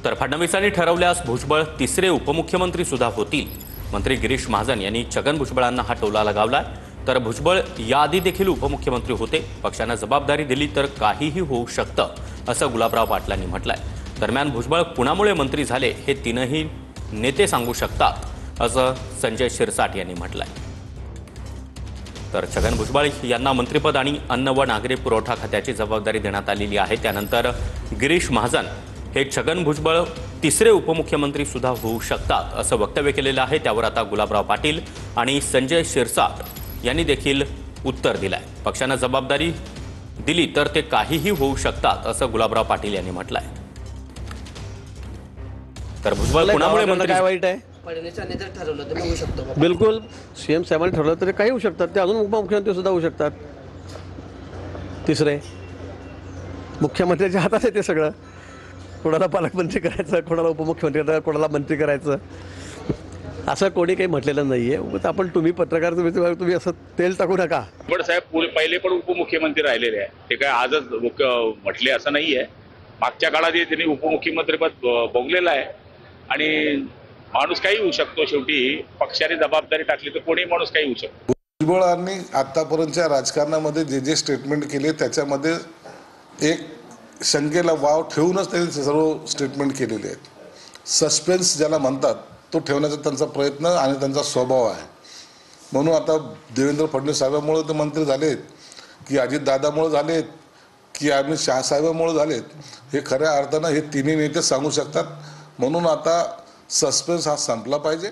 तर फडणवीसांनी ठरवल्यास भुजबळ तिसरे उपमुख्यमंत्री सुद्धा होतील। मंत्री गिरीश महाजन यांनी छगन भुजबळांना हा टोला लगावलाय। तर भुजबळ याआधी देखील उपमुख्यमंत्री होते, पक्षाने जबाबदारी दिली तर काहीही होऊ शकतं असं गुलाबराव पाटलांनी म्हटलंय। दरम्यान भुजबळ कुणामुळे मंत्री झाले हे तीनही नेते सांगू शकतात असं संजय शिरसाट यांनी म्हटलंय। तर छगन भुजबळ यांना मंत्रिपद आणि अन्न व नागरी पुरवठा खात्याची जबाबदारी देण्यात आलेली आहे। त्यानंतर गिरीश महाजन हे छगन भुजबळ तिसरे उपमुख्यमंत्री सुद्धा होऊ शकतात असं वक्तव्य केलेलं आहे। त्यावर आता गुलाबराव पाटील आणि संजय शिरसाट यांनी देखील उत्तर दिलंय। पक्षाने जबाबदारी दिली तर ते काहीही होऊ शकतात असं गुलाबराव पाटील यांनी म्हटलंय। तर भुजबळ कुणामुळे मंत्री काय वाईट आहे? फडणवीसांनी जर ठरवलं तर होऊ शकतो का? बिलकुल सीएम साहेबांनी ठरवलं तरी काही होऊ शकतात, ते अजून उपमुख्यमंत्री सुद्धा होऊ शकतात। तिसरे मुख्यमंत्र्याच्या हातात आहे ते सगळं, कोणाला पालकमंत्री करायचं, कोणाला उपमुख्यमंत्री करायचं, कोणाला मंत्री करायचं असं कोणी काही म्हटलेलं नाहीये। उगाच आपण तुम्ही पत्रकार तुम्ही असं तेल टाकू नका। पण साहेब पहिले पण उपमुख्यमंत्री राहिलेले आहे, ते काय आजच म्हटले असं नाहीये। मागच्या काळात त्यांनी उपमुख्यमंत्रीपद भोगलेलं आहे आणि माणूस काही होऊ शकतो। शेवटी पक्षाने जबाबदारी टाकली तर कोणी माणूस काही होऊ शकतो। भुजबळांनी आतापर्यंतच्या राजकारणामध्ये जे जे स्टेटमेंट केले त्याच्यामध्ये एक शंकेला वाव ठेवूनच त्यांनी सर्व स्टेटमेंट केलेले आहेत। सस्पेन्स ज्याला म्हणतात तो ठेवण्याचा त्यांचा प्रयत्न आणि त्यांचा स्वभाव आहे। म्हणून आता देवेंद्र फडणवीस साहेबांमुळे ते मंत्री झालेत की अजितदादामुळे झालेत की अमित शहा साहेबांमुळे झालेत, हे खऱ्या अर्थानं हे तिन्ही नेते सांगू शकतात। म्हणून आता सस्पेन्स हा संपला पाहिजे।